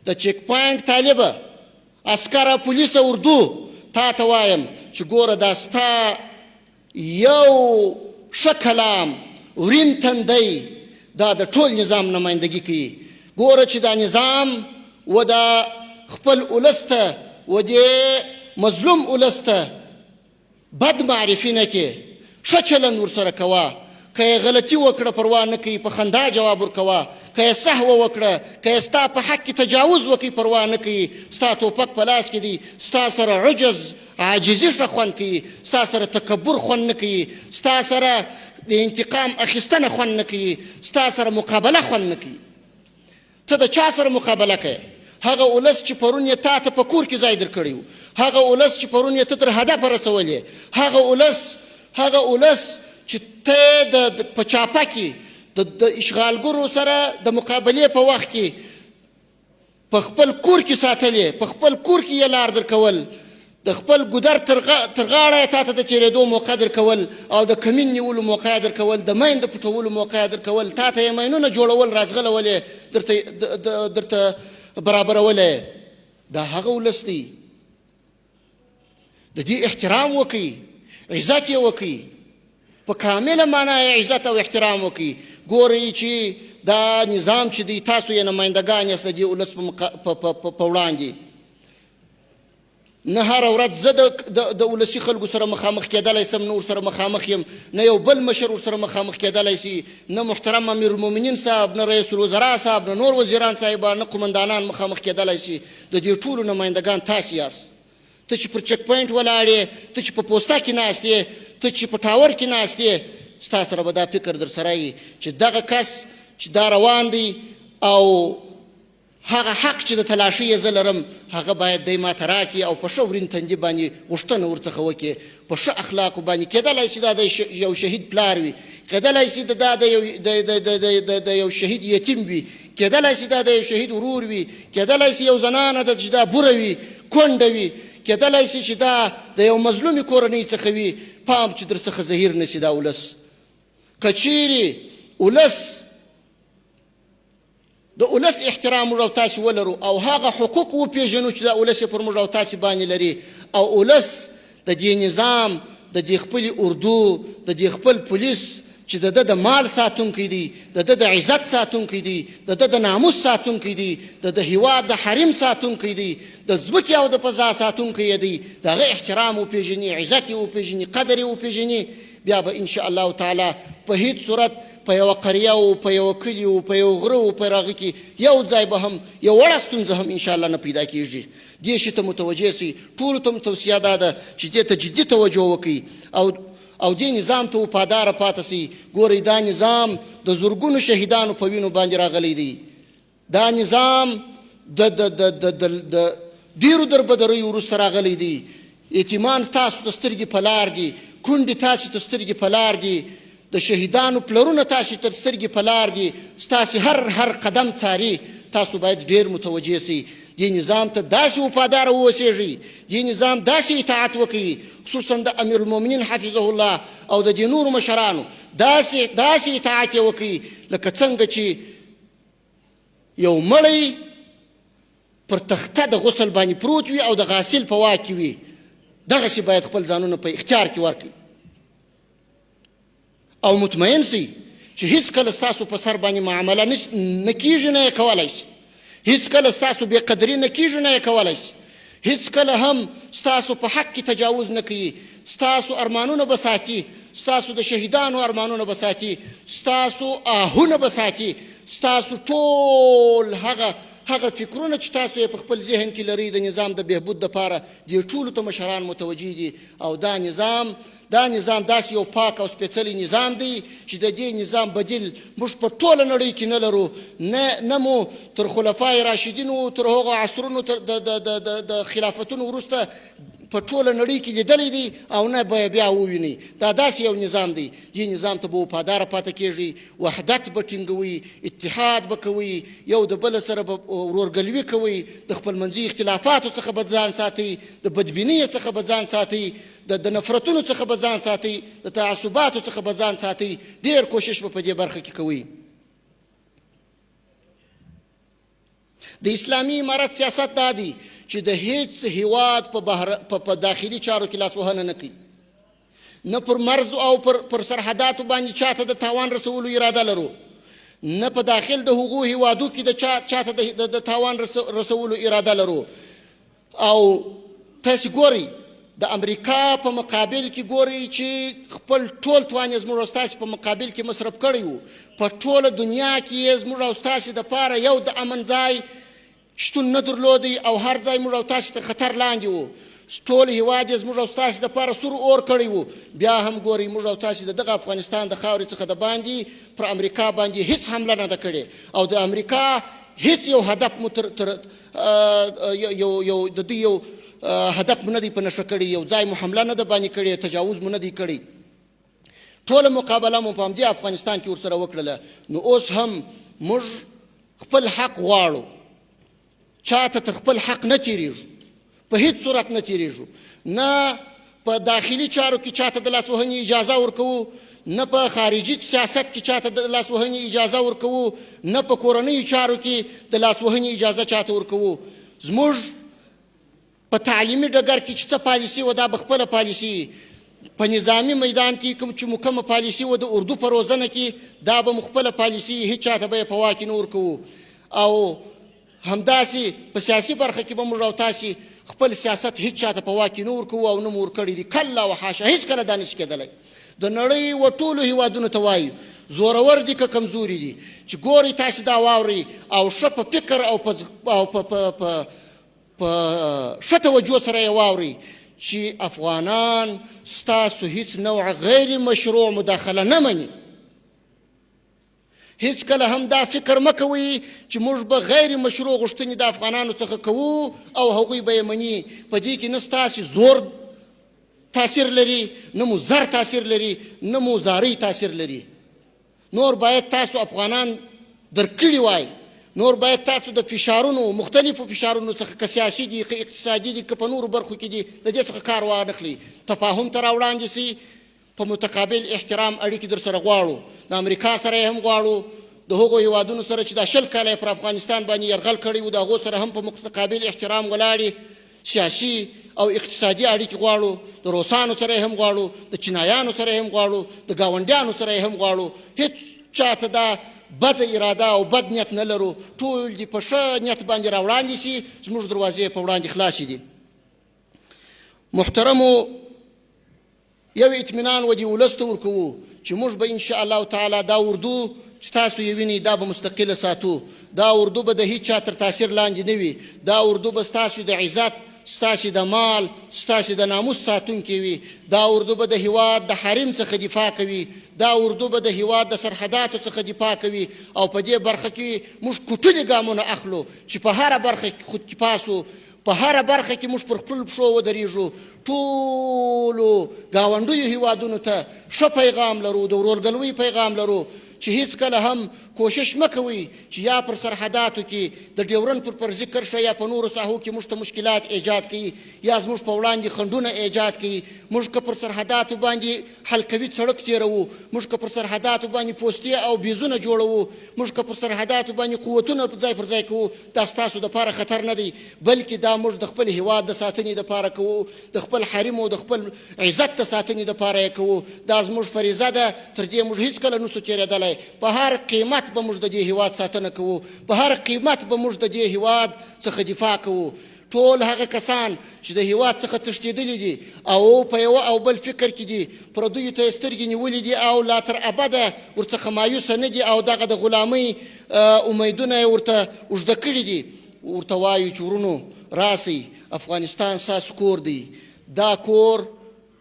د چیک پوینټ طالبه عسکره پولیسه اردو تا ته وایم چې ګوره دا ستا یو ښه کلام ورین تندی دا د ټول نظام نمایندګي کوي. ګوره چې دا نظام و د خپل ولس ته و دې مظلوم ولس ته بد معرفي نه کې، ښه چلند ورسره کوه. که یې غلطي وکړه پروا نه کوي، په خندا جواب ورکوه. که یې سهوه وکړه، که یې ستا په حق کې تجاوز وکړي پروا نه کوي. ستا توپک په لاس کې دی، ستا سره عجز عاجزي ښه خوند کوي، ستا سره تکبر خوند نه کوي، ستا سره د انتقام اخیستنه خوند نه کوي، ستا سره مقابله خوند نه کوي. ته د چا سره مقابله کوې؟ هغه ولس چې پرون یې تا ته په کور کې ځای درکړی و، هغه ولس چې پرون یې ته تر هدفه رسولې، هغه ولس چې ته په چاپه کې د اشغالګرو سره د مقابلې په وخت کې په خپل کور کې ساتلې، په خپل کور کې یې لار درکول، د خپل ګودر تر غاړه یې تا ته د تېرېدو موقع درکول او د کمین نیولو موقع یې درکول، د مین د پټولو موقع یې درکول، تا ته یې مینونه جوړول راځغلولې درته برابرولې. دا هغه ولس دی. د دې احترام وکړي، عزت یې وکړي، په کامله معنا یې عزت او احترام وکړي. ګورئ چې دا نظام چې دی تاسو یې نمایندګان یاست د دې ولس په وړاندې. نه هره ورځ زه د ولسي خلکو سره مخامخ کېدلی سم، نه ورسره مخامخ یم، نه یو بل مشر ورسره مخامخ کېدلی سي، نه محترم امیر المؤمنین صاحب، نه رئیس الوزرا صاحب، نه نور وزیران صاحبان، نه قمندانان مخامخ کېدلی سي. د دې ټولو نمایندګان تاسې یاست. ته چې پر چک پوینټ ولاړ یې، ته چې په پوسته کې ناست یې، ته چې په ټاور کې ناست یې، ستا سره به دا فکر در سره وي چې دغه کس چې دا روان دی او هغه حق چې د تلاشۍ یې زه لرم هغه باید دی ما ته راکړي او په ښه ورین تندي باندې غوښتنه ورڅخه وکړي، په ښه اخلاقو باندې. کېدلی سي دا د یو شهید پلار وي، کېدلی سي دا د یو شهید یتیم وي، کېدلی سي دا د یو شهید ورور وي، کېدلی سي یو زنانه ده چې دا بوره وي، کونډه وي، کېدلی سي چې دا د یو مظلومې کورنۍ څخه وي. پام چې در څخه زهیر نه سي دا ولس. که چیرې ولس د ولس احترام موږ او تاسې ولرو او هغه حقوق وپېژنو چې دا ولس یې پر موږ او تاسې باندې لري، او ولس د دې نظام، د دې خپلې اردو، د دې خپل پولیس چې د ده د مال ساتونکی دی، د ده د عزت ساتونکی دی، د ده د ناموس ساتونکی دی، د ده هېواد د حریم ساتونکی دی، د ځمکې او د فضا ساتونکی یې دی، د هغه احترام وپېژني، عزت یې وپېژني، قدر یې وپېژني، بیا به انشاءالله تعالی په هیڅ صورت په یوه قریه و، په یوه کلي و، په یو غره و، په هغه کې یو ځای به هم یو وړه ستونزه هم انشاءالله نه پیدا کېږي. دې شي ته متوجه سئ. ټولو ته توصیه دا ده چې دې ته جدي توجه وکړي او دې نظام ته وفاداره پاتې سئ. ګورئ دا نظام د زرګونو شهیدانو په وینو باندې راغلی دی. دا نظام د ډېرو دربدریو وروسته راغلی دی. یتیمان تاسو ته سترګې په لار دي، کونډې تاسو ته سترګې په لار دي، د شهیدانو پلرونه تاسو ته سترګې په لار دي، ستاسې هر قدم څاري. تاسو باید ډېر متوجه سئ. دې نظام ته داسې وفاداره واوسېږئ، دې نظام داسې اطاعت وکړئ، خصوصا د امیر المؤمنین حفظه الله او د دې نورو مشرانو داسې اطاعت یې وکړئ لکه څنګه چې یو مړی پر تخته د غسل باندې پروت وي او د غاسل په واک کې وي. دغسې باید خپل ځانونه په اختیار کې ورکړئ او مطمئن سئ چې هیڅکله ستاسو په سر باندې معامله نه کېږي، نه یې کولی سي. هیڅکله ستاسو بې قدري نه کېږي، نه یې کولی سي. هیڅکله هم ستاسو په حق کې تجاوز نه کوي. ستاسو ارمانونه به ساتي، ستاسو د شهیدانو ارمانونه به ساتي، ستاسو آهونه به ساتي، ستاسو ټول هغه فکرونه چې تاسو یې په خپل ذهن کې لرئ د نظام د بهبود دپاره، دې ټولو ته مشران متوجه دي. او دا نظام داسې یو پاک او سپېڅلی نظام دی چې د دې نظام بدیل موږ په ټوله نړۍ کې نه لرو. نه مو تر خلفای راشدینو، تر هغو عصرونو د خلافتونو وروسته په ټوله نړۍ کې لیدلی دی او نه به بیا ووینئ. دا داسې یو نظام دی. دې نظام ته به وفاداره پاتې کېږئ، وحدت به ټینګوئ، اتحاد به کوئ، یو د بل سره به ورورګلوي کوئ، د خپلمنځي اختلافاتو څخه به ځان ساتئ، د بدبینۍ څخه به ځان ساتئ، د نفرتونو څخه به ځان ساتئ، د تعصباتو څخه به ځان ساتئ. ډېر کوشش به په دې برخه کې کوئ. د اسلامي امارت سیاست دا دی چې د هیڅ هیواد په داخلي چارو کې لاسوهنه نه کوي، نه پر مرز او پر سرحداتو باندې چاته د تاوان رسولو اراده لرو، نه په داخل د هغو هیوادو کې د چاته د تاوان رسولو اراده لرو. او تاسې ګورئ د امریکا په مقابل کې ګورئ چې خپل ټول توان یې زموږ او ستاسې په مقابل کې مصرف کړی و. په ټوله دنیا کې یې زموږ او ستاسې دپاره یو د امن ځای شتون نه درلودی او هر ځای موږ او تاسې تر خطر لاندې وو. ټول هیواد یې زموږ او ستاسې دپاره سور اور کړی و. بیا هم ګورئ موږ او تاسې د دغه افغانستان د خاورې څخه د باندې پر امریکا باندې هیڅ حمله نه ده کړې او د امریکا هیڅ یو هدف مو د دوی یو هدف مو نه دی په نښه کړی، یو ځای مو حمله نه ده باندې کړې، تجاوز مو نه دی کړی. ټوله مقابله مو په همدې افغانستان کې ورسره وکړله. نو اوس هم موږ خپل حق غواړو، چاته تر خپل حق نه تیریږو، په هیڅ صورت نه تیریږو، نه په داخلي چارو کې چاته د لاسوهنې اجازه ورکوو، نه په خارجي سیاست کې چاته د لاسوهنې اجازه ورکوو، نه په کورنیو چارو کې د لاسوهنې اجازه چاته ورکوو. زموږ په تعلیمي ډګر کې چې څه پالیسي وه دا به خپله پالیسي، په نظامي میدان کې چې مو کومه پالیسي وه د اردو په روزنه کې دا به مو خپله پالیسي، هیڅ چاته به یې په واک کې نه ورکوو. او همداسې په سیاسي برخه کې به موږ او تاسې خپل سیاست هیڅ چاته په واک کې نه ورکوو او نه مو ورکړی دي. کله و حاشا، هیڅکله دا نشي کېدلی. د نړۍ و ټولو هیوادونو ته وایو زورور دي که کمزوري دي، چې ګورئ تاسې دا واورئ او ښه په فکر او په ښه توجه سره یې واورئ چې افغانان ستاسو هیڅ نوع غیر مشروع مداخله نه مني. هیڅکله هم دا فکر مه کوئ چې موږ به غیر مشروع غوښتنې د افغانانو څخه کوو او هغوی به یې مني. په دې کې نه ستاسې زور تاثیر لري، نه مو زر تاثیر لري، نه مو زارۍ تاثیر لري. نور باید تاسو افغانان درکړي وای، نور باید تاسو د فشارونو مختلفو فشارونو څخه که سیاسي دي که اقتصادي دي که په نورو برخو کې دي د دې څخه کار وانخلي، تفاهم ته راوړاندې سي، په متقابل احترام اړیکې در سره غواړو. د امریکا سره یې هم غواړو، د هغو هیوادونو سره چې دا 20 کاله یې پر افغانستان باندې یرغل کړی و د هغو سره هم په متقابل احترام ولاړې سیاسي او اقتصادي اړیکې غواړو. د روسانو سره یې هم غواړو، د چینایانو سره یې هم غواړو، د ګاونډیانو سره یې هم غواړو. هیڅ چاته دا بد اراده او بد نیت نه لرو. ټول دې په ښه نیت باندې راوړاندې سي، زموږ دروازې په وړاندې خلاصې دي. محترمو، یو اطمینان و دې ولس ته ورکوو چې موږ به انشاء الله تعالی دا اردو چې تاسو یې وینئ دا به مستقله ساتو. دا اردو به د هیڅ چا تر تاثیر لاندې نه وي. دا اردو به ستاسو د عزت، ستاسې د مال، ستاسې د ناموس ساتونکی وي. دا اردو به د هیواد د حریم څخه دفاع کوي. دا اردو به د هیواد د سرحداتو څخه دفاع کوي. او په دې برخه کې موږ کوټلي ګامونه اخلو چې په هره برخه کې خودکفاسو، په هره برخه کې موږ پر خپلو پښو ودرېږو. ټولو ګاونډیو هیوادونو ته ښه پیغام لرو، د ورورګلوۍ پیغام لرو چې هیڅکله هم کوشش مه کوئ چې یا پر سرحداتو کې د ډیورنډ پر فرضي کرښه یا په نورو ساحو کې موږ ته مشکلات ایجاد کړي یا زموږ په وړاندې خنډونه ایجاد کړي. موږ که پر سرحداتو باندې حلقوي سړک تېروو، موږ که پر سرحداتو باندې پوستې او بیزونه جوړوو، موږ که پر سرحداتو باندې قوتونه ځای پر ځای کوو، دا ستاسو دپاره خطر نه دی، بلکې دا موږ د خپل هیواد د ساتنې دپاره کوو، د خپل حریم او د خپل عزت د ساتنې دپاره یې کوو. دا زموږ فریضه ده، تر دې موږ هیڅکله نسو تېرېدلی. په هر قیمت به موږ د دې هیواد ساتنه کوو، په هر قیمت به موږ د دې هیواد څخه دفاع کوو. ټول هغه کسان چې د هیواد څخه تښتېدلي دي او په یوه او بل فکر کې دي، پردیو ته یې سترګې نیولې دي او لا تر ابده ورڅخه مایوسه نه دي او دغه د غلامۍ امیدونه یې ورته اوږده کړي دي، ورته وایو چې ورونو راسئ، افغانستان ستاسو کور دی. دا کور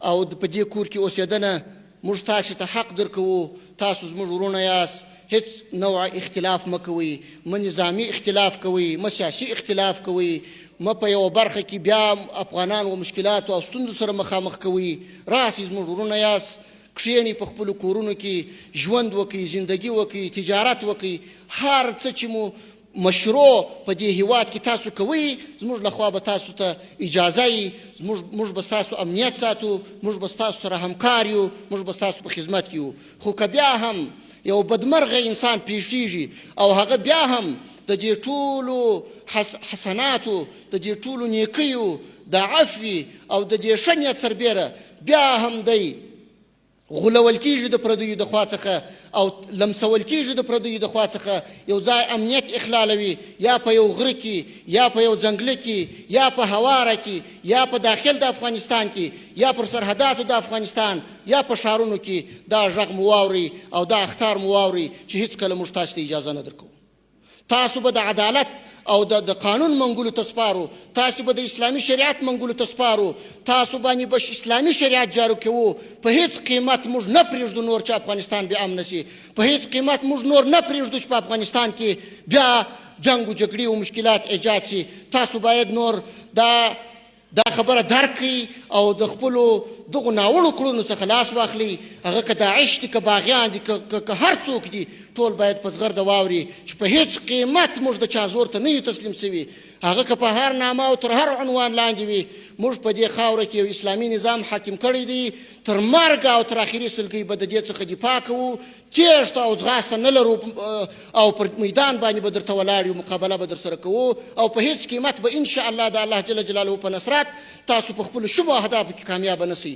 او په دې کور کې اوسېدنه موږ تاسې ته حق درکوو. تاسو زموږ ورونه یاست، هیڅ نوع اختلاف مه کوئ، مه نظامي اختلاف کوئ، مه سیاسي اختلاف کوئ، مه په یوه برخه کې بیا افغانان و مشکلاتو او ستونزو سره مخامخ کوئ. راسئ، زموږ ورونه یاست، کښېنئ په خپلو کورونو کې ژوند وکړئ، زندګي وکړئ، تجارت وکړئ. هر څه چې مو مشروع په دې هیواد کې تاسو کوئ، زموږ لخوا به تاسو ته اجازه یي، موږ به ستاسو امنیت ساتو، موږ به ستاسو سره همکار یو، موږ به ستاسو په خدمت کې یو. خو که بیا هم یو بدمرغه انسان پیښیږي او هغه بیا هم د د دې ټولو حسناتو د دې ټولو نیکیو د عفوي او د دې ښه نیت سربیره بیا هم دی غولول کېږي د پردیو د خوا څخه او لمسول کېږي د پردیو د خوا څخه یو ځای امنیت اخلالوي یا په یو غره کې یا په یو ځنګله کې یا په هواره کې یا په داخل د افغانستان کې یا پر سرحداتو د افغانستان یا په ښارونو کې دا غږ مو واورئ او دا اخطار مو واورئ چې هېڅکله موږ تاسو ته اجازه نه درکوو. تاسو به د عدالت او د قانون منګولو ته سپارو، تاسو به د اسلامي شریعت منګولو ته سپارو، تاسو باندې به اسلامي شریعت جارو کوو. په هیڅ قیمت موږ نه پرېږدو نور چې افغانستان بیا امن شي، په هیڅ قیمت موږ نور نه پرېږدو چې په افغانستان کې بیا جنګ و جګړې او مشکلات ایجاد شي. تاسو باید نور دا خبره درک کړئ او د خپلو دغو ناوړو کړنو څخه لاس واخلئ. هغه که داعش دي که باغیان دي که هر څوک دي، ټول باید په زغرده واوري چې په هیڅ قیمت موږ د چا زور ته نه یو تسلیم سوي. هغه که په هر نامه او تر هر عنوان لاندې وي، موږ په دې خاوره کې یو اسلامي نظام حاکم کړی دی. تر مرګ او تر اخري سلګۍ به د دې څخه دفاع کوو، تیښته او ځغاسته نه لرو او پر میدان باندې به درته ولاړ یو، مقابله به درسره کوو او په هیڅ قیمت به انشاءالله د الله جل جلاله په نصرت تاسو په خپلو شبو اهدافو کې کامیابه نه شئ.